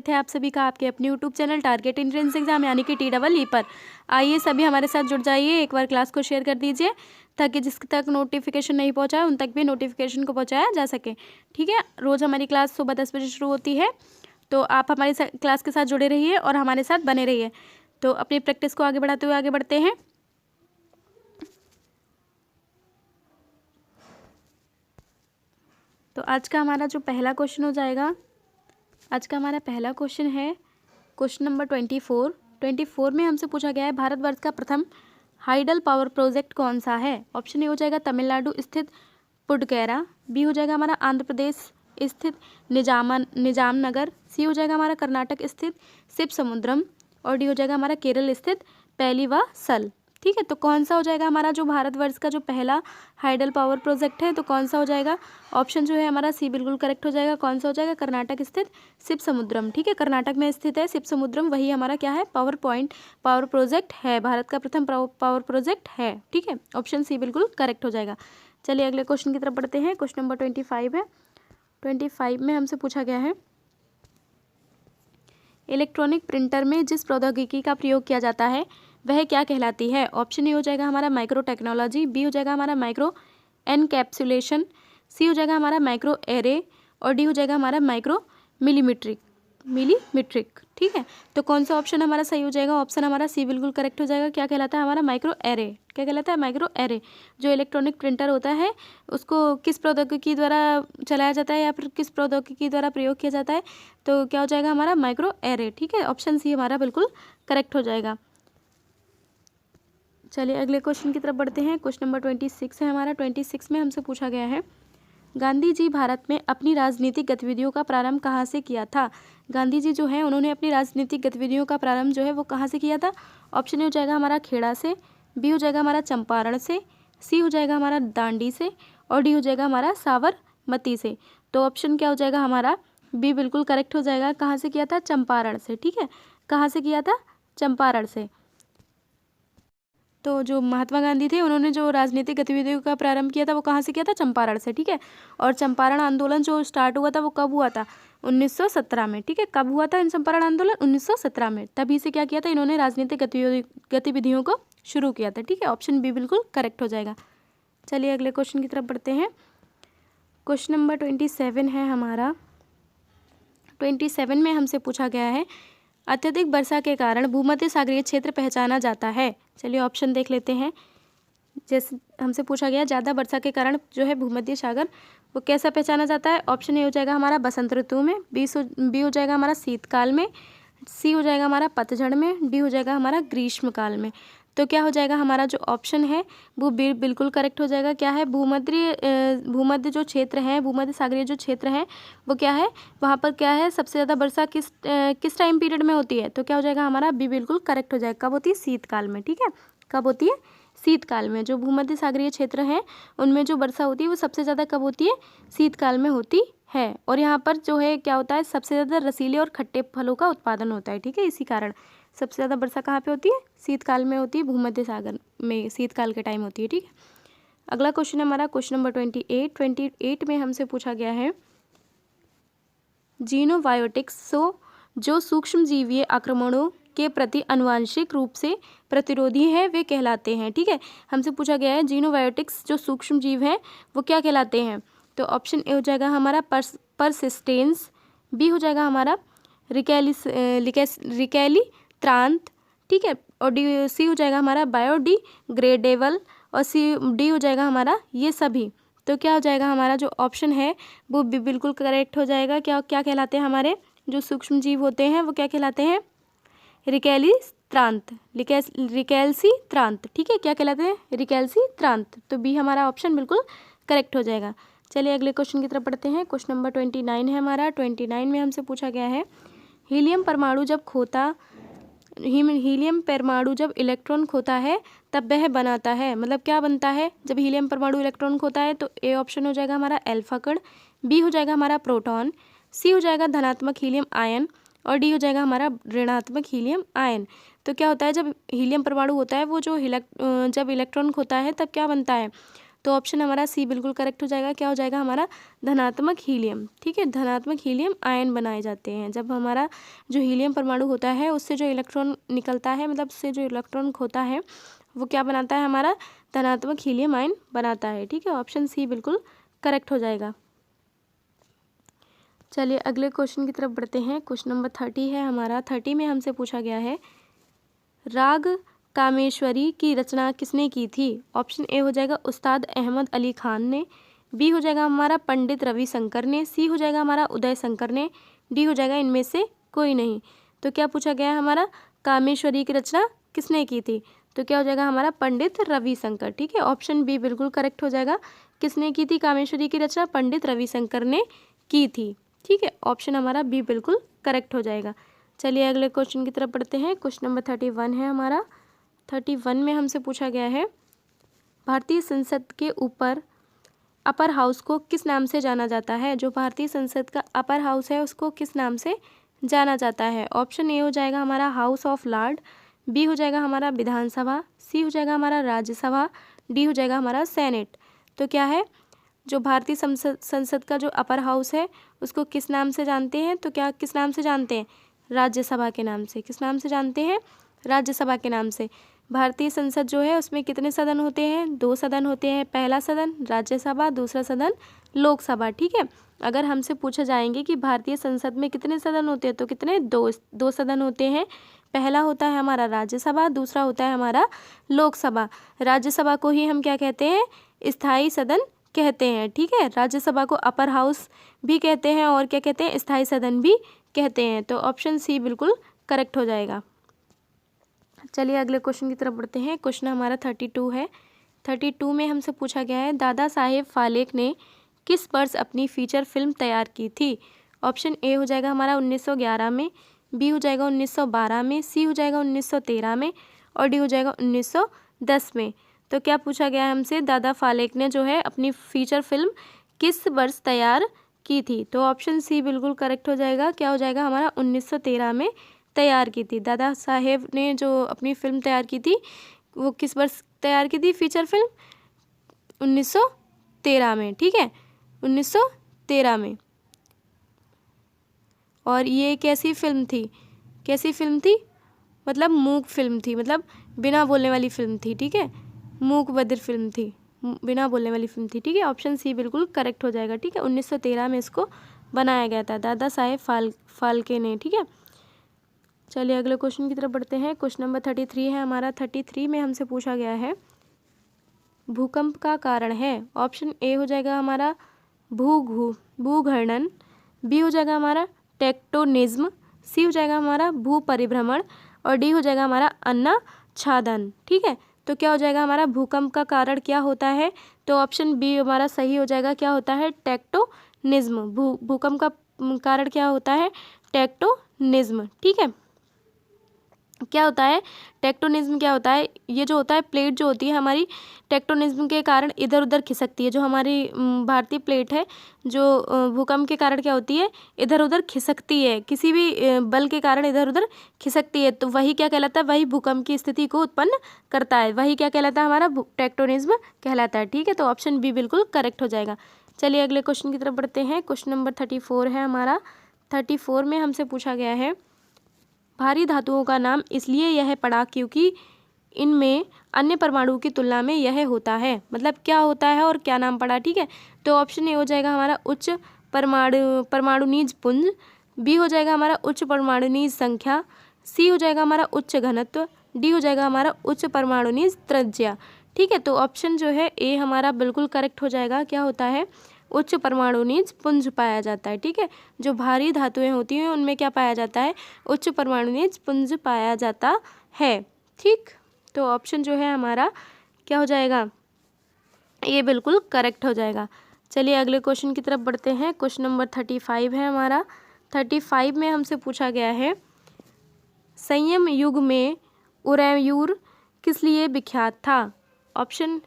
है आप सभी का आपके अपने YouTube channel target entrance exam यानी कि TEE पर। आइए सभी हमारे साथ जुड़ जाइए, एक बार क्लास को शेयर कर दीजिए ताकि जिस तक नोटिफिकेशन नहीं पहुंचा है उन तक भी नोटिफिकेशन को पहुंचाया जा सके। ठीक है, रोज़ हमारी क्लास सुबह 10 बजे शुरू होती है, तो आप हमारी क्लास के साथ जुड़े रहिए और हमारे साथ बने रहिए। तो अपनी प्रैक्टिस को आगे बढ़ाते हुए आगे बढ़ते हैं। तो आज का हमारा जो पहला क्वेश्चन हो जाएगा, आज का हमारा पहला क्वेश्चन है क्वेश्चन नंबर 24 में हमसे पूछा गया है भारतवर्ष का प्रथम हाइडल पावर प्रोजेक्ट कौन सा है। ऑप्शन ए हो जाएगा तमिलनाडु स्थित पुडुचेरी, बी हो जाएगा हमारा आंध्र प्रदेश स्थित निजामनगर, सी हो जाएगा हमारा कर्नाटक स्थित शिवसमुद्रम और डी हो जाएगा हमारा केरल स्थित पैलीवासल। ठीक है, तो कौन सा हो जाएगा हमारा जो भारतवर्ष का जो पहला हाइडल पावर प्रोजेक्ट है, तो कौन सा हो जाएगा। ऑप्शन जो है हमारा सी बिल्कुल करेक्ट हो जाएगा। कौन सा हो जाएगा, कर्नाटक स्थित शिवसमुद्रम। ठीक है, कर्नाटक में स्थित है शिवसमुद्रम, वही हमारा क्या है, पावर प्रोजेक्ट है, भारत का प्रथम पावर प्रोजेक्ट है। ठीक है, ऑप्शन सी बिल्कुल करेक्ट हो जाएगा। चलिए अगले क्वेश्चन की तरफ बढ़ते हैं। क्वेश्चन नंबर 25 है। 25 में हमसे पूछा गया है इलेक्ट्रॉनिक प्रिंटर में जिस प्रौद्योगिकी का प्रयोग किया जाता है वह क्या कहलाती है। ऑप्शन ए हो जाएगा हमारा माइक्रो टेक्नोलॉजी, बी हो जाएगा हमारा माइक्रो एनकैप्सुलेशन, सी हो जाएगा हमारा माइक्रो एरे और डी हो जाएगा हमारा माइक्रो मिलीमीट्रिक। ठीक है, तो कौन सा ऑप्शन हमारा सही हो जाएगा। ऑप्शन हमारा सी बिल्कुल करेक्ट हो जाएगा। क्या कहलाता है हमारा, माइक्रो एरे। क्या कहलाता है, माइक्रो एरे। जो इलेक्ट्रॉनिक प्रिंटर होता है उसको किस प्रौद्योगिकी द्वारा चलाया जाता है या फिर किस प्रौद्योगिकी द्वारा प्रयोग किया जाता है, तो क्या हो जाएगा हमारा माइक्रो एरे। ठीक है, ऑप्शन सी हमारा बिल्कुल करेक्ट हो जाएगा। चलिए अगले क्वेश्चन की तरफ बढ़ते हैं। क्वेश्चन नंबर 26 है हमारा। 26 में हमसे पूछा गया है गांधी जी भारत में अपनी राजनीतिक गतिविधियों का प्रारंभ कहाँ से किया था। गांधी जी जो है उन्होंने अपनी राजनीतिक गतिविधियों का प्रारंभ जो है वो कहाँ से किया था। ऑप्शन ए हो जाएगा हमारा खेड़ा से, बी हो जाएगा हमारा चंपारण से, सी हो जाएगा हमारा दांडी से और डी हो जाएगा हमारा साबरमती से। तो ऑप्शन क्या हो जाएगा हमारा, बी बिल्कुल करेक्ट हो जाएगा। कहाँ से किया था, चंपारण से। ठीक है, कहाँ से किया था, चंपारण से। तो जो महात्मा गांधी थे उन्होंने जो राजनीतिक गतिविधियों का प्रारंभ किया था वो कहाँ से किया था, चंपारण से। ठीक है, और चंपारण आंदोलन जो स्टार्ट हुआ था वो कब हुआ था, 1917 में। ठीक है, कब हुआ था इन चंपारण आंदोलन, 1917 में। तभी से क्या किया था इन्होंने, राजनीतिक गतिविधियों को शुरू किया था। ठीक है, ऑप्शन बी बिल्कुल करेक्ट हो जाएगा। चलिए अगले क्वेश्चन की तरफ बढ़ते हैं। क्वेश्चन नंबर 27 है हमारा। 27 में हमसे पूछा गया है अत्यधिक वर्षा के कारण भूमध्य सागरीय क्षेत्र पहचाना जाता है। चलिए ऑप्शन देख लेते हैं। जैसे हमसे पूछा गया ज़्यादा वर्षा के कारण जो है भूमध्य सागर वो कैसा पहचाना जाता है। ऑप्शन ए हो जाएगा हमारा बसंत ऋतु में, बी हो जाएगा हमारा शीतकाल में, सी हो जाएगा हमारा पतझड़ में, डी हो जाएगा हमारा ग्रीष्मकाल में। तो क्या हो जाएगा हमारा जो ऑप्शन है वो बिल्कुल करेक्ट हो जाएगा। क्या है, भूमध्य जो क्षेत्र है, भूमध्य सागरीय जो क्षेत्र है वो क्या है, वहाँ पर क्या है सबसे ज़्यादा वर्षा किस टाइम पीरियड में होती है। तो क्या हो जाएगा हमारा, बी बिल्कुल करेक्ट हो जाएगा। कब होती है, शीतकाल में। ठीक है, कब होती है, शीतकाल में। जो भूमध्य सागरीय क्षेत्र हैं उनमें जो वर्षा होती है वो सबसे ज़्यादा कब होती है, शीतकाल में होती है। और यहाँ पर जो है क्या होता है, सबसे ज़्यादा रसीले और खट्टे फलों का उत्पादन होता है। ठीक है, इसी कारण सबसे ज़्यादा वर्षा कहाँ पे होती है, शीतकाल में होती है, भूमध्य सागर में शीतकाल के टाइम होती है। ठीक है, अगला क्वेश्चन है हमारा क्वेश्चन नंबर 28 में हमसे पूछा गया है जीनोबायोटिक्स जो सूक्ष्म जीवीय आक्रमणों के प्रति आनुवंशिक रूप से प्रतिरोधी है वे कहलाते हैं। ठीक है, हमसे पूछा गया है जीनोबायोटिक्स जो सूक्ष्म जीव हैं वो क्या कहलाते हैं। तो ऑप्शन ए हो जाएगा हमारा परसिस्टेंस, बी हो जाएगा हमारा रिकैलित्रांत। ठीक है, और सी हो जाएगा हमारा बायोडिग्रेडेबल और डी हो जाएगा हमारा ये सभी। तो क्या हो जाएगा हमारा जो ऑप्शन है वो बिल्कुल करेक्ट हो जाएगा। क्या क्या कहलाते हैं हमारे जो सूक्ष्म जीव होते हैं वो क्या कहलाते हैं, रिकैल्सित्रांत। ठीक है, क्या कहलाते हैं, रिकैल्सित्रांत। तो बी हमारा ऑप्शन बिल्कुल करेक्ट हो जाएगा। चलिए अगले क्वेश्चन की तरफ बढ़ते हैं। क्वेश्चन नंबर 29 है हमारा। 29 में हमसे पूछा गया है हीलियम परमाणु जब इलेक्ट्रॉन खोता है तब वह बनाता है, मतलब क्या बनता है जब हीलियम परमाणु इलेक्ट्रॉन खोता है। तो ए ऑप्शन हो जाएगा हमारा अल्फा कण, बी हो जाएगा हमारा प्रोटॉन, सी हो जाएगा धनात्मक हीलियम आयन और डी हो जाएगा हमारा ऋणात्मक हीलियम आयन। तो क्या होता है जब हीलियम परमाणु होता है वो जो जब इलेक्ट्रॉन खोता है तब क्या बनता है, तो ऑप्शन हमारा सी बिल्कुल करेक्ट हो जाएगा। क्या हो जाएगा हमारा? धनात्मक हीलियम। ठीक है, धनात्मक हीलियम आयन बनाए जाते हैं जब हमारा जो हीलियम परमाणु होता है उससे जो इलेक्ट्रॉन निकलता है, मतलब उससे जो इलेक्ट्रॉन होता है वो क्या बनाता है हमारा? धनात्मक हीलियम आयन बनाता है। ठीक है, ऑप्शन सी बिल्कुल करेक्ट हो जाएगा। चलिए अगले क्वेश्चन की तरफ बढ़ते हैं। क्वेश्चन नंबर 30 है हमारा। 30 में हमसे पूछा गया है, राग कामेश्वरी की रचना किसने की थी? ऑप्शन ए हो जाएगा उस्ताद अहमद अली खान ने, बी हो जाएगा हमारा पंडित रविशंकर ने, सी हो जाएगा हमारा उदय शंकर ने, डी हो जाएगा इनमें से कोई नहीं। तो क्या पूछा गया है हमारा? कामेश्वरी की रचना किसने की थी? तो क्या हो जाएगा हमारा? पंडित रविशंकर। ठीक है, ऑप्शन बी बिल्कुल करेक्ट हो जाएगा। किसने की थी कामेश्वरी की रचना? पंडित रविशंकर ने की थी। ठीक है, ऑप्शन हमारा बी बिल्कुल करेक्ट हो जाएगा। चलिए अगले क्वेश्चन की तरफ बढ़ते हैं। क्वेश्चन नंबर 31 है हमारा। 31 में हमसे पूछा गया है, भारतीय संसद के ऊपर अपर हाउस को किस नाम से जाना जाता है? जो भारतीय संसद का अपर हाउस है उसको किस नाम से जाना जाता है? ऑप्शन ए हो जाएगा हमारा हाउस ऑफ लॉर्ड, बी हो जाएगा हमारा विधानसभा, सी हो जाएगा हमारा राज्यसभा, डी हो जाएगा हमारा सेनेट। तो क्या है, जो भारतीय संसद का जो अपर हाउस है उसको किस नाम से जानते हैं? तो क्या किस नाम से जानते हैं? राज्यसभा के नाम से। किस नाम से जानते हैं? राज्यसभा के नाम से। भारतीय संसद जो है उसमें कितने सदन होते हैं? 2 सदन होते हैं। पहला सदन राज्यसभा, दूसरा सदन लोकसभा। ठीक है, अगर हमसे पूछा जाएंगे कि भारतीय संसद में कितने सदन होते हैं तो कितने? दो सदन होते हैं। पहला होता है हमारा राज्यसभा, दूसरा होता है हमारा लोकसभा। राज्यसभा को ही हम क्या कहते हैं? स्थायी सदन कहते हैं। ठीक है, राज्यसभा को अपर हाउस भी कहते हैं और क्या कहते हैं? स्थायी सदन भी कहते हैं। तो ऑप्शन सी बिल्कुल करेक्ट हो जाएगा। चलिए अगले क्वेश्चन की तरफ बढ़ते हैं। क्वेश्चन हमारा 32 है। 32 में हमसे पूछा गया है, दादा साहेब फाल्के ने किस वर्ष अपनी फीचर फिल्म तैयार की थी? ऑप्शन ए हो जाएगा हमारा 1911 में, बी हो जाएगा 1912 में, सी हो जाएगा 1913 में और डी हो जाएगा 1910 में। तो क्या पूछा गया है हमसे? दादा फाल्के ने जो है अपनी फीचर फिल्म किस वर्ष तैयार की थी? तो ऑप्शन सी बिल्कुल करेक्ट हो जाएगा। क्या हो जाएगा हमारा? 1913 में तैयार की थी। दादा साहेब ने जो अपनी फिल्म तैयार की थी वो किस वर्ष तैयार की थी फीचर फिल्म? 1913 में। ठीक है, 1913 में। और ये कैसी फिल्म थी? कैसी फिल्म थी? मतलब मूक फिल्म थी, मतलब बिना बोलने वाली फिल्म थी। ठीक है, मूक बधिर फिल्म थी, बिना बोलने वाली फिल्म थी। ठीक है, ऑप्शन सी बिल्कुल करेक्ट हो जाएगा। ठीक है, 1913 में इसको बनाया गया था दादा साहेब फाल्के ने। ठीक है, चलिए अगले क्वेश्चन की तरफ बढ़ते हैं। क्वेश्चन नंबर 33 है हमारा। 33 में हमसे पूछा गया है, भूकंप का कारण है। ऑप्शन ए हो जाएगा हमारा भूघर्षण, बी हो जाएगा हमारा टेक्टोनिज्म, सी हो जाएगा हमारा भू परिभ्रमण और डी हो जाएगा हमारा अन्नछादन। ठीक है, तो क्या हो जाएगा हमारा? भूकंप का कारण क्या होता है? तो ऑप्शन बी हमारा सही हो जाएगा। क्या होता है? टेक्टोनिज्म। भूकंप का कारण क्या होता है? टेक्टोनिज्म। ठीक है, क्या होता है टेक्टोनिज्म? क्या होता है? ये जो होता है प्लेट जो होती है हमारी, टेक्टोनिज्म के कारण इधर उधर खिसकती है। जो हमारी भारतीय प्लेट है जो भूकंप के कारण क्या होती है? इधर उधर खिसकती है, किसी भी बल के कारण इधर उधर खिसकती है। तो वही क्या कहलाता है? वही भूकंप की स्थिति को उत्पन्न करता है। वही क्या कहलाता है? हमारा टेक्टोनिज्म कहलाता है। ठीक है, तो ऑप्शन बी बिल्कुल करेक्ट हो जाएगा। चलिए अगले क्वेश्चन की तरफ बढ़ते हैं। क्वेश्चन नंबर 34 है हमारा। 34 में हमसे पूछा गया है, भारी धातुओं का नाम इसलिए यह पड़ा क्योंकि इनमें अन्य परमाणु की तुलना में यह होता है। मतलब क्या होता है और क्या नाम पड़ा? ठीक है, तो ऑप्शन ए हो जाएगा हमारा उच्च परमाणुनीज पुंज, बी हो जाएगा हमारा उच्च परमाणुनीज संख्या, सी हो जाएगा हमारा उच्च घनत्व, डी हो जाएगा हमारा उच्च परमाणुनीज त्रिज्या। ठीक है, तो ऑप्शन जो है ए हमारा बिल्कुल करेक्ट हो जाएगा। क्या होता है? उच्च परमाणुनीज पुंज पाया जाता है। ठीक है, जो भारी धातुएं होती हैं उनमें क्या पाया जाता है? उच्च परमाणुनीज पुंज पाया जाता है। ठीक, तो ऑप्शन जो है हमारा क्या हो जाएगा? ये बिल्कुल करेक्ट हो जाएगा। चलिए अगले क्वेश्चन की तरफ बढ़ते हैं। क्वेश्चन नंबर 35 है हमारा। 35 में हमसे पूछा गया है, संयम युग में उरैयूर किस लिए विख्यात था? ऑप्शन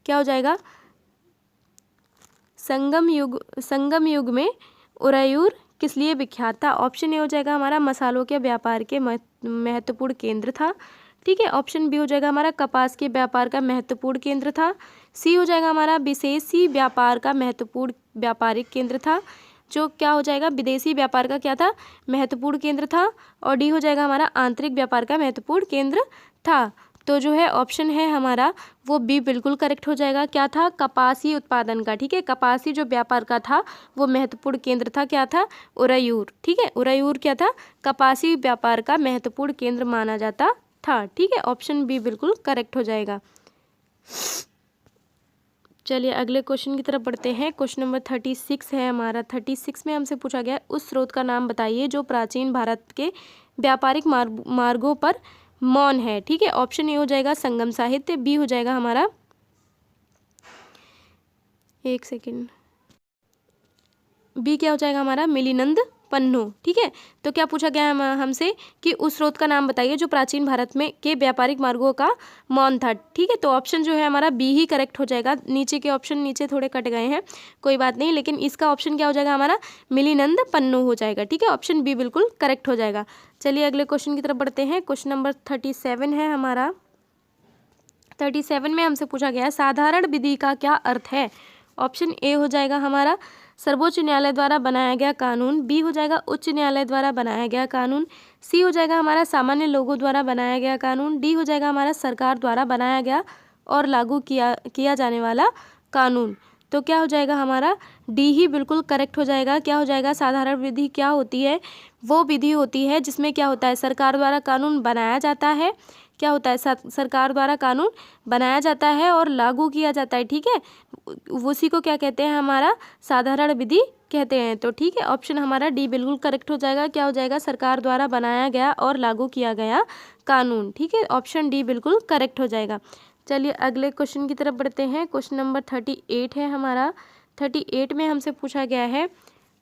क्या हो जाएगा? संगम युग में उरैयूर किस लिए विख्यात था? ऑप्शन ए हो जाएगा हमारा मसालों के व्यापार के महत्वपूर्ण केंद्र था, ठीक है। ऑप्शन बी हो जाएगा हमारा कपास के व्यापार का महत्वपूर्ण केंद्र था। सी हो जाएगा हमारा विदेशी व्यापार का महत्वपूर्ण व्यापारिक केंद्र था, जो क्या हो जाएगा विदेशी व्यापार का क्या था, महत्वपूर्ण केंद्र था। और डी हो जाएगा हमारा आंतरिक व्यापार का महत्वपूर्ण केंद्र था। तो जो है ऑप्शन है हमारा वो बी बिल्कुल करेक्ट हो जाएगा। क्या था, कपासी उत्पादन का, ठीक है। कपासी जो व्यापार का था वो महत्वपूर्ण केंद्र था, क्या था, उरायूर, ठीक है। उरायूर क्या था, कपासी व्यापार का महत्वपूर्ण केंद्र माना जाता था, ठीक है। ऑप्शन बी बिल्कुल करेक्ट हो जाएगा। चलिए अगले क्वेश्चन की तरफ बढ़ते हैं। क्वेश्चन नंबर 36 है हमारा। 36 में हमसे पूछा गया उस स्रोत का नाम बताइए जो प्राचीन भारत के व्यापारिक मार्गों पर मौन है, ठीक है। ऑप्शन ए हो जाएगा संगम साहित्य, बी हो जाएगा हमारा, एक सेकेंड, बी क्या हो जाएगा हमारा, मिलिंद पन्नू, ठीक है। तो क्या पूछा गया हमसे कि उस स्रोत का नाम बताइए जो प्राचीन भारत में के व्यापारिक मार्गों का मौन था, ठीक है। तो ऑप्शन जो है हमारा बी ही करेक्ट हो जाएगा। नीचे के ऑप्शन नीचे थोड़े कट गए हैं, कोई बात नहीं, लेकिन इसका ऑप्शन क्या हो जाएगा हमारा, मिलिंद पन्नू हो जाएगा, ठीक है। ऑप्शन बी बिल्कुल करेक्ट हो जाएगा। चलिए अगले क्वेश्चन की तरफ बढ़ते हैं। क्वेश्चन नंबर 37 है हमारा। 37 में हमसे पूछा गया है साधारण विधि का क्या अर्थ है। ऑप्शन ए हो जाएगा हमारा सर्वोच्च न्यायालय द्वारा बनाया गया कानून, बी हो जाएगा उच्च न्यायालय द्वारा बनाया गया कानून, सी हो जाएगा हमारा सामान्य लोगों द्वारा बनाया गया कानून, डी हो जाएगा हमारा सरकार द्वारा बनाया गया और लागू किया जाने वाला कानून। तो क्या हो जाएगा हमारा, डी ही बिल्कुल करेक्ट हो जाएगा। क्या हो जाएगा, साधारण विधि क्या होती है, वो विधि होती है जिसमें क्या होता है, सरकार द्वारा कानून बनाया जाता है, क्या होता है, सरकार द्वारा कानून बनाया जाता है और लागू किया जाता है, ठीक है। उसी को क्या कहते हैं, हमारा साधारण विधि कहते हैं। तो ठीक है, ऑप्शन हमारा डी बिल्कुल करेक्ट हो जाएगा। क्या हो जाएगा, सरकार द्वारा बनाया गया और लागू किया गया कानून, ठीक है। ऑप्शन डी बिल्कुल करेक्ट हो जाएगा। चलिए अगले क्वेश्चन की तरफ बढ़ते हैं। क्वेश्चन नंबर 38 है हमारा। 38 में हमसे पूछा गया है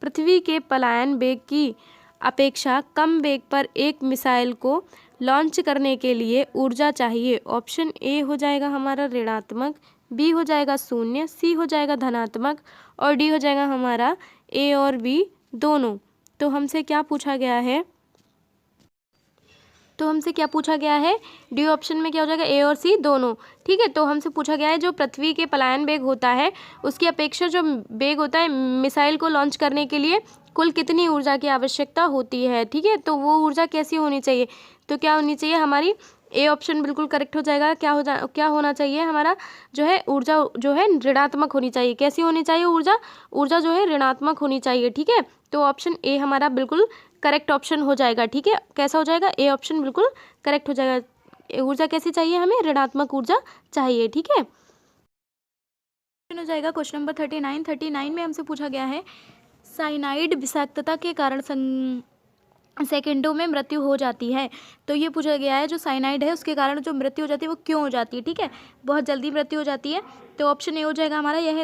पृथ्वी के पलायन वेग की अपेक्षा कम वेग पर एक मिसाइल को लॉन्च करने के लिए ऊर्जा चाहिए। ऑप्शन ए हो जाएगा हमारा ऋणात्मक, बी हो जाएगा शून्य, सी हो जाएगा धनात्मक और डी हो जाएगा हमारा ए और बी दोनों। तो हमसे क्या पूछा गया है, डी ऑप्शन में क्या हो जाएगा, ए और सी दोनों, ठीक है। तो हमसे पूछा गया है जो पृथ्वी के पलायन वेग होता है उसकी अपेक्षा जो वेग होता है मिसाइल को लॉन्च करने के लिए कुल कितनी ऊर्जा की आवश्यकता होती है, ठीक है। तो वो ऊर्जा कैसी होनी चाहिए, तो क्या होनी चाहिए हमारी, ए ऑप्शन बिल्कुल करेक्ट हो जाएगा। क्या होना चाहिए हमारा जो है ऊर्जा जो है ऋणात्मक होनी चाहिए। कैसी होनी चाहिए ऊर्जा जो है ऋणात्मक होनी चाहिए, ठीक है। तो ऑप्शन ए हमारा बिल्कुल करेक्ट ऑप्शन हो जाएगा, ठीक है। कैसा हो जाएगा, ए ऑप्शन बिल्कुल करेक्ट हो जाएगा। ऊर्जा कैसी चाहिए हमें, ऋणात्मक ऊर्जा चाहिए, ठीक है। हो जाएगा क्वेश्चन नंबर 39 में हमसे पूछा गया है साइनाइड विषाक्तता के कारण सेकेंडों में मृत्यु हो जाती है। तो ये पूछा गया है जो साइनाइड है उसके कारण जो मृत्यु हो जाती है वो क्यों हो जाती है, ठीक है। बहुत जल्दी मृत्यु हो जाती है। तो ऑप्शन ए हो जाएगा हमारा यह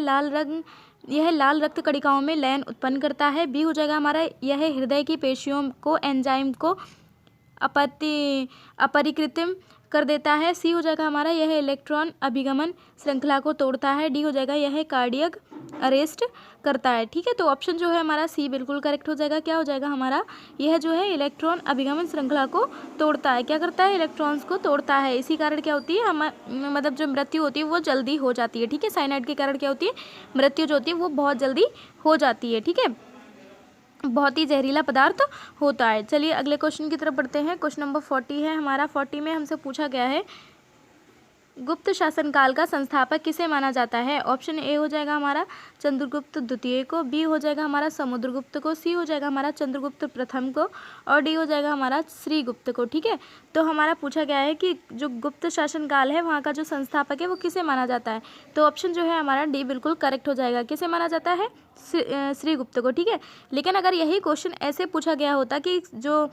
लाल रक्त कणिकाओं में लयन उत्पन्न करता है, बी हो जाएगा हमारा यह हृदय की पेशियों को एंजाइम को अपरिकृत कर देता है, सी हो जाएगा हमारा यह इलेक्ट्रॉन अभिगमन श्रृंखला को तोड़ता है, डी हो जाएगा यह कार्डियक अरेस्ट करता है, ठीक है। तो ऑप्शन जो है हमारा सी बिल्कुल करेक्ट हो जाएगा। क्या हो जाएगा हमारा, यह जो है इलेक्ट्रॉन अभिगमन श्रृंखला को तोड़ता है, क्या करता है, इलेक्ट्रॉन्स को तोड़ता है। इसी कारण क्या होती है मतलब जो मृत्यु होती है वो जल्दी हो जाती है, ठीक है। साइनाइड के कारण क्या होती है, मृत्यु जो होती है वो बहुत जल्दी हो जाती है, ठीक है। बहुत ही जहरीला पदार्थ होता है। चलिए अगले क्वेश्चन की तरफ बढ़ते हैं। क्वेश्चन नंबर 40 है हमारा। 40 में हमसे पूछा गया है गुप्त शासनकाल का संस्थापक किसे माना जाता है। ऑप्शन ए हो जाएगा हमारा चंद्रगुप्त द्वितीय को, बी हो जाएगा हमारा समुद्रगुप्त को, सी हो जाएगा हमारा चंद्रगुप्त प्रथम को और डी हो जाएगा हमारा श्रीगुप्त को, ठीक है। तो हमारा पूछा गया है कि जो गुप्त शासनकाल है वहाँ का जो संस्थापक है वो किसे माना जाता है। तो ऑप्शन जो है हमारा डी बिल्कुल करेक्ट हो जाएगा। किसे माना जाता है, श्रीगुप्त को, ठीक है। लेकिन अगर यही क्वेश्चन ऐसे पूछा गया होता कि जो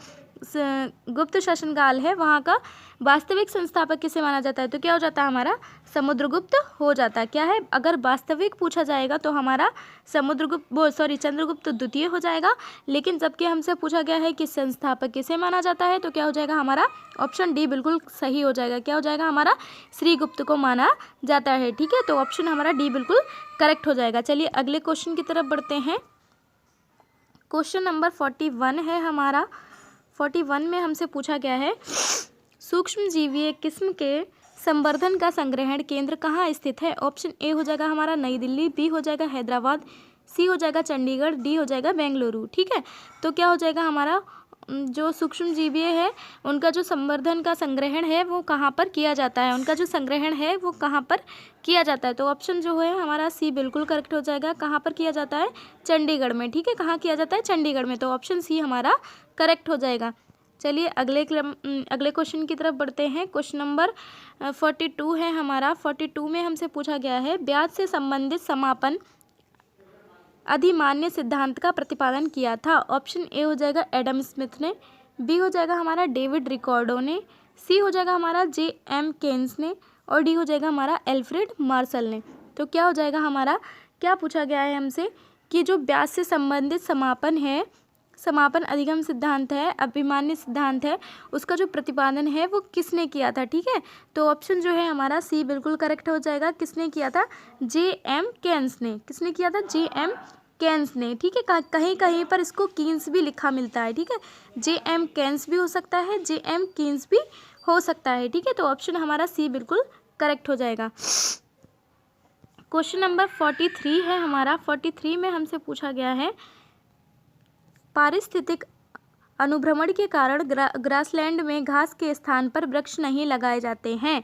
गुप्त शासनकाल है वहाँ का वास्तविक संस्थापक किसे माना जाता है, तो क्या हो जाता है हमारा समुद्रगुप्त हो जाता है। क्या है, अगर वास्तविक पूछा जाएगा तो हमारा चंद्रगुप्त द्वितीय हो जाएगा। लेकिन जबकि हमसे पूछा गया है कि संस्थापक किसे माना जाता है तो क्या हो जाएगा हमारा ऑप्शन डी बिल्कुल सही हो जाएगा। क्या हो जाएगा हमारा श्रीगुप्त को माना जाता है, ठीक है। तो ऑप्शन हमारा डी बिल्कुल करेक्ट हो जाएगा। चलिए अगले क्वेश्चन की तरफ बढ़ते हैं। क्वेश्चन नंबर 41 है हमारा। 41 में हमसे पूछा गया है सूक्ष्म जीवीय किस्म के संवर्धन का संग्रहण केंद्र कहाँ स्थित है? ऑप्शन ए हो जाएगा हमारा नई दिल्ली, बी हो जाएगा हैदराबाद, सी हो जाएगा चंडीगढ़, डी हो जाएगा बेंगलुरु। ठीक है, तो क्या हो जाएगा हमारा जो सूक्ष्म जीवीय है उनका जो संवर्धन का संग्रहण है वो कहाँ पर किया जाता है, उनका जो संग्रहण है वो कहाँ पर किया जाता है? तो ऑप्शन जो है हमारा सी बिल्कुल करेक्ट हो जाएगा। कहाँ पर किया जाता है? चंडीगढ़ में। ठीक है, कहाँ किया जाता है? चंडीगढ़ में। तो ऑप्शन सी हमारा करेक्ट हो जाएगा। चलिए अगले क्वेश्चन की तरफ बढ़ते हैं। क्वेश्चन नंबर 42 है हमारा। 42 में हमसे पूछा गया है ब्याज से संबंधित समापन अधिमान्य सिद्धांत का प्रतिपादन किया था। ऑप्शन ए हो जाएगा एडम स्मिथ ने, बी हो जाएगा हमारा डेविड रिकॉर्डो ने, सी हो जाएगा हमारा जे.एम. केन्स ने और डी हो जाएगा हमारा एल्फ्रेड मार्शल ने। तो क्या हो जाएगा हमारा, क्या पूछा गया है हमसे कि जो ब्याज से संबंधित समापन अधिगम सिद्धांत है, अभिमान्य सिद्धांत है, उसका जो प्रतिपादन है वो किसने किया था? ठीक है, तो ऑप्शन जो है हमारा सी बिल्कुल करेक्ट हो जाएगा। किसने किया था? जे.एम. केन्स ने। किसने किया था? जे.एम. केन्स ने। ठीक है, कहीं कहीं पर इसको कीन्स भी लिखा मिलता है। ठीक है, जे.एम. केन्स भी हो सकता है, जे.एम. कीन्स भी हो सकता है। ठीक है, तो ऑप्शन हमारा सी बिल्कुल करेक्ट हो जाएगा। क्वेश्चन नंबर 43 है हमारा। 43 में हमसे पूछा गया है पारिस्थितिक अनुभ्रमण के कारण ग्रासलैंड में घास के स्थान पर वृक्ष नहीं लगाए जाते हैं।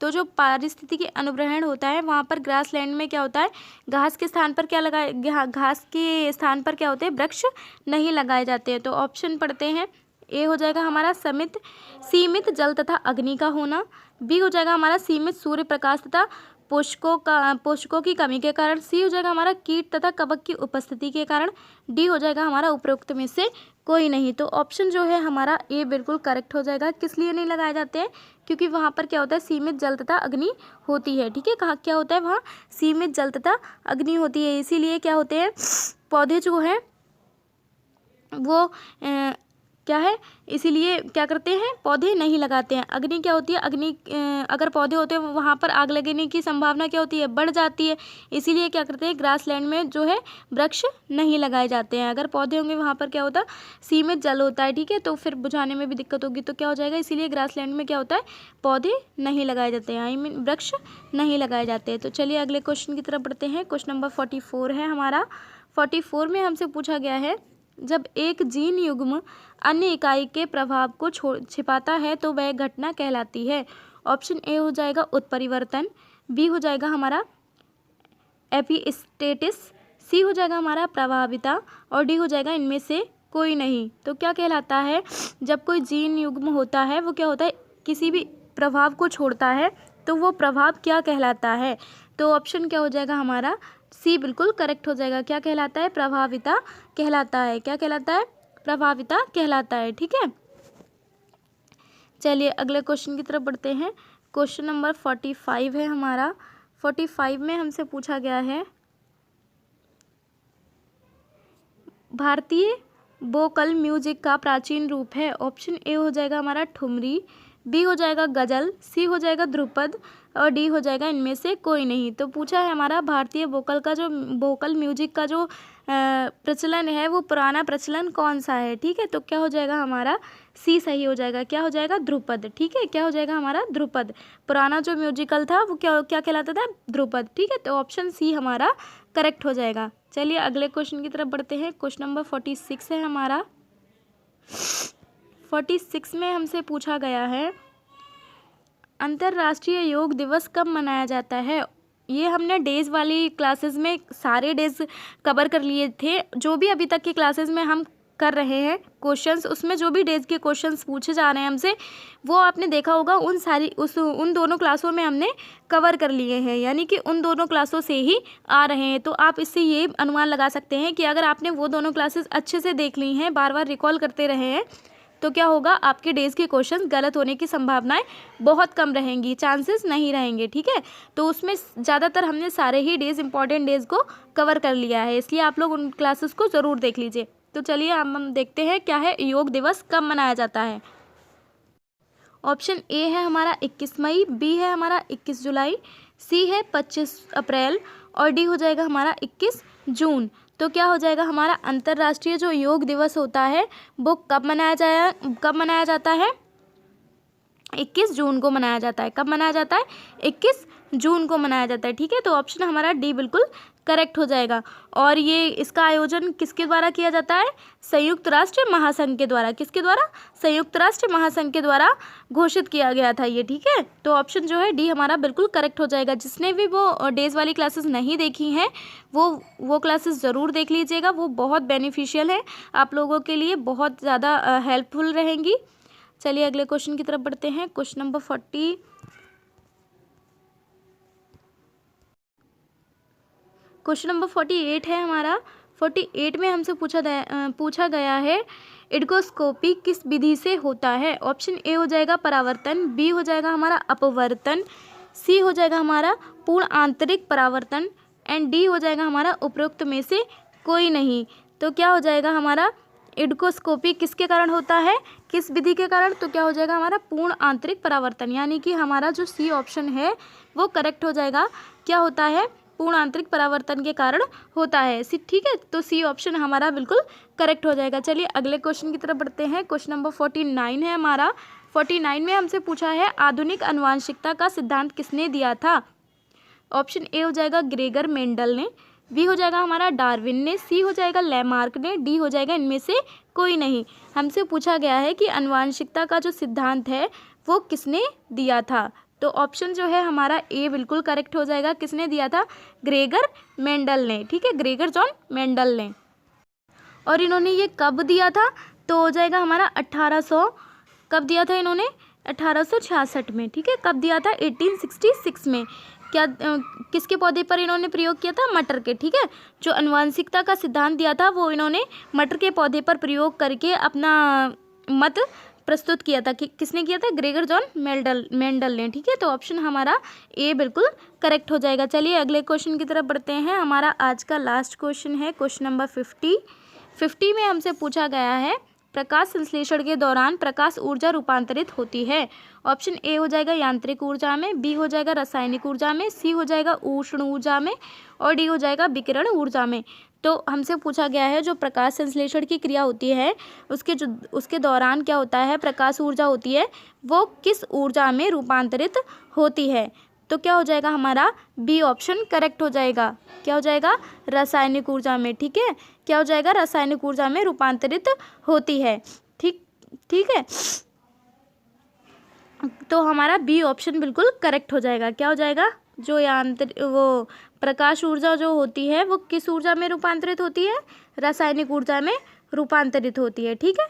तो जो पारिस्थितिकी अनुग्रहण होता है वहाँ पर ग्रासलैंड में क्या होता है, घास के स्थान पर क्या लगाए, घास के स्थान पर क्या होते हैं, वृक्ष नहीं लगाए जाते हैं। तो ऑप्शन पढ़ते हैं। ए हो जाएगा हमारा सीमित जल तथा अग्नि का होना, बी हो जाएगा हमारा सीमित सूर्य प्रकाश तथा पोषकों की कमी के कारण, सी हो जाएगा हमारा कीट तथा कवक की उपस्थिति के कारण, डी हो जाएगा हमारा उपरोक्त में से कोई नहीं। तो ऑप्शन जो है हमारा ए बिल्कुल करेक्ट हो जाएगा। किस लिए नहीं लगाए जाते हैं? क्योंकि वहाँ पर क्या होता है, सीमित जल तथा अग्नि होती है। ठीक है, कहाँ क्या होता है, वहाँ सीमित जल तथा अग्नि होती है, इसीलिए क्या होते हैं, पौधे जो हैं वो क्या है, इसीलिए क्या करते हैं, पौधे नहीं लगाते हैं। अग्नि क्या होती है, अग्नि अगर पौधे होते हैं वहाँ पर आग लगने की संभावना क्या होती है, बढ़ जाती है, इसीलिए क्या करते हैं, ग्रासलैंड में जो है वृक्ष नहीं लगाए जाते हैं। अगर पौधे होंगे वहाँ पर क्या होता है, सीमित जल होता है। ठीक है, तो फिर बुझाने में भी दिक्कत होगी, तो क्या हो जाएगा, इसीलिए ग्रासलैंड में क्या होता है, पौधे नहीं लगाए जाते हैं, आई मीन वृक्ष नहीं लगाए जाते हैं। तो चलिए अगले क्वेश्चन की तरफ बढ़ते हैं। क्वेश्चन नंबर 44 है हमारा। 44 में हमसे पूछा गया है जब एक जीन युग्म अन्य इकाई के प्रभाव को छिपाता है तो वह घटना कहलाती है। ऑप्शन ए हो जाएगा उत्परिवर्तन, बी हो जाएगा हमारा एपिस्टेटिस, सी हो जाएगा हमारा प्रभाविता और डी हो जाएगा इनमें से कोई नहीं। तो क्या कहलाता है, जब कोई जीन युग्म होता है वो क्या होता है, किसी भी प्रभाव को छोड़ता है, तो वो प्रभाव क्या कहलाता है? तो ऑप्शन क्या हो जाएगा हमारा सी बिल्कुल करेक्ट हो जाएगा। क्या कहलाता है, प्रभाविता कहलाता है। क्या कहलाता है, प्रभाविता कहलाता है। ठीक है, चलिए अगले क्वेश्चन की तरफ बढ़ते हैं। क्वेश्चन नंबर 45 है हमारा। 45 में हमसे पूछा गया है भारतीय वोकल म्यूजिक का प्राचीन रूप है। ऑप्शन ए हो जाएगा हमारा ठुमरी, बी हो जाएगा गजल, सी हो जाएगा ध्रुपद और डी हो जाएगा इनमें से कोई नहीं। तो पूछा है हमारा भारतीय वोकल म्यूजिक का जो प्रचलन है वो पुराना प्रचलन कौन सा है? ठीक है, तो क्या हो जाएगा हमारा सी सही हो जाएगा। क्या हो जाएगा, ध्रुपद। ठीक है, क्या हो जाएगा हमारा ध्रुपद। पुराना जो म्यूजिकल था वो क्या कहलाता था, ध्रुपद। ठीक है, तो ऑप्शन सी हमारा करेक्ट हो जाएगा। चलिए अगले क्वेश्चन की तरफ बढ़ते हैं। क्वेश्चन नंबर 46 है हमारा। 46 में हमसे पूछा गया है अंतर्राष्ट्रीय योग दिवस कब मनाया जाता है? ये हमने डेज वाली क्लासेस में सारे डेज कवर कर लिए थे। जो भी अभी तक की क्लासेस में हम कर रहे हैं क्वेश्चंस, उसमें जो भी डेज के क्वेश्चंस पूछे जा रहे हैं हमसे, वो आपने देखा होगा उन दोनों क्लासों में हमने कवर कर लिए हैं, यानी कि उन दोनों क्लासों से ही आ रहे हैं। तो आप इससे ये अनुमान लगा सकते हैं कि अगर आपने वो दोनों क्लासेस अच्छे से देख ली हैं, बार बार रिकॉल करते रहे हैं, तो क्या होगा, आपके डेज के क्वेश्चन गलत होने की संभावनाएं बहुत कम रहेंगी, चांसेस नहीं रहेंगे। ठीक है, तो उसमें ज़्यादातर हमने सारे ही डेज, इंपॉर्टेंट डेज को कवर कर लिया है, इसलिए आप लोग उन क्लासेस को ज़रूर देख लीजिए। तो चलिए हम देखते हैं क्या है, योग दिवस कब मनाया जाता है। ऑप्शन ए है हमारा 21 मई, बी है हमारा 21 जुलाई, सी है 25 अप्रैल और डी हो जाएगा हमारा 21 जून। तो क्या हो जाएगा हमारा अंतर्राष्ट्रीय जो योग दिवस होता है वो कब मनाया जाता है? 21 जून को मनाया जाता है। कब मनाया जाता है? 21 जून को मनाया जाता है। ठीक है, तो ऑप्शन हमारा डी बिल्कुल करेक्ट हो जाएगा। और ये इसका आयोजन किसके द्वारा किया जाता है? संयुक्त राष्ट्र महासंघ के द्वारा। किसके द्वारा? संयुक्त राष्ट्र महासंघ के द्वारा घोषित किया गया था ये। ठीक है, तो ऑप्शन जो है डी हमारा बिल्कुल करेक्ट हो जाएगा। जिसने भी वो डेज वाली क्लासेस नहीं देखी हैं वो क्लासेस ज़रूर देख लीजिएगा, वो बहुत बेनिफिशियल है आप लोगों के लिए, बहुत ज़्यादा हेल्पफुल रहेंगी। चलिए अगले क्वेश्चन की तरफ बढ़ते हैं। क्वेश्चन नंबर 48 है हमारा। 48 में हमसे पूछा गया है इडगोस्कोपी किस विधि से होता है? ऑप्शन ए हो जाएगा परावर्तन, बी हो जाएगा हमारा अपवर्तन, सी हो जाएगा हमारा पूर्ण आंतरिक परावर्तन एंड डी हो जाएगा हमारा उपरोक्त में से कोई नहीं। तो क्या हो जाएगा हमारा? इडगोस्कोपी किसके कारण होता है, किस विधि के कारण? तो क्या हो जाएगा हमारा पूर्ण आंतरिक परावर्तन, यानी कि हमारा जो सी ऑप्शन है वो करेक्ट हो जाएगा। क्या होता है? पूर्ण आंतरिक परावर्तन के कारण होता है। ठीक है, तो सी ऑप्शन हमारा बिल्कुल करेक्ट हो जाएगा। चलिए अगले क्वेश्चन की तरफ बढ़ते हैं। क्वेश्चन नंबर 49 है हमारा। 49 में हमसे पूछा है आधुनिक आनुवंशिकता का सिद्धांत किसने दिया था? ऑप्शन ए हो जाएगा ग्रेगर मेंडल ने, बी हो जाएगा हमारा डार्विन ने, सी हो जाएगा लैमार्क ने, डी हो जाएगा इनमें से कोई नहीं। हमसे पूछा गया है कि आनुवंशिकता का जो सिद्धांत है वो किसने दिया था? तो ऑप्शन जो है हमारा ए बिल्कुल करेक्ट हो जाएगा। किसने दिया था? ग्रेगर मेंडल ने। ठीक है, ग्रेगर जॉन मेंडल ने। और इन्होंने ये कब दिया था? तो हो जाएगा हमारा 1800, कब दिया था इन्होंने? 1866 में। ठीक है, कब दिया था? 1866 में। क्या किसके पौधे पर इन्होंने प्रयोग किया था? मटर के। ठीक है, जो आनुवंशिकता का सिद्धांत दिया था वो इन्होंने मटर के पौधे पर प्रयोग करके अपना मत प्रस्तुत किया था। किसने किया था? ग्रेगर जॉन मेंडल ने। ठीक है, तो ऑप्शन हमारा ए बिल्कुल करेक्ट हो जाएगा। चलिए अगले क्वेश्चन की तरफ बढ़ते हैं। हमारा आज का लास्ट क्वेश्चन है क्वेश्चन नंबर 50 में हमसे पूछा गया है प्रकाश संश्लेषण के दौरान प्रकाश ऊर्जा रूपांतरित होती है। ऑप्शन ए हो जाएगा यांत्रिक ऊर्जा में, बी हो जाएगा रासायनिक ऊर्जा में, सी हो जाएगा उष्ण ऊर्जा में और डी हो जाएगा विकिरण ऊर्जा में। तो हमसे पूछा गया है जो प्रकाश संश्लेषण की क्रिया होती है उसके दौरान क्या होता है, प्रकाश ऊर्जा होती है वो किस ऊर्जा में रूपांतरित होती है? तो क्या हो जाएगा हमारा? बी ऑप्शन करेक्ट हो जाएगा। क्या हो जाएगा? रासायनिक ऊर्जा में। ठीक है, क्या हो जाएगा? रासायनिक ऊर्जा में रूपांतरित होती है। ठीक है, तो हमारा बी ऑप्शन बिल्कुल करेक्ट हो जाएगा। क्या हो जाएगा? जो वो प्रकाश ऊर्जा जो होती है वो किस ऊर्जा में रूपांतरित होती है? रासायनिक ऊर्जा में रूपांतरित होती है। ठीक है,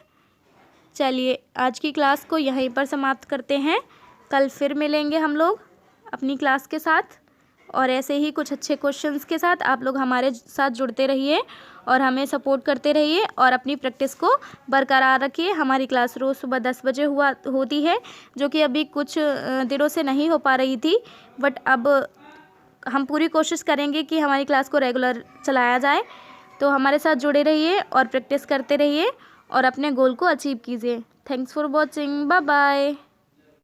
चलिए आज की क्लास को यहीं पर समाप्त करते हैं। कल फिर मिलेंगे हम लोग अपनी क्लास के साथ और ऐसे ही कुछ अच्छे क्वेश्चंस के साथ। आप लोग हमारे साथ जुड़ते रहिए और हमें सपोर्ट करते रहिए और अपनी प्रैक्टिस को बरकरार रखिए। हमारी क्लास रोज़ सुबह 10 बजे होती है, जो कि अभी कुछ दिनों से नहीं हो पा रही थी, बट अब हम पूरी कोशिश करेंगे कि हमारी क्लास को रेगुलर चलाया जाए। तो हमारे साथ जुड़े रहिए और प्रैक्टिस करते रहिए और अपने गोल को अचीव कीजिए। Thanks for watching, bye bye.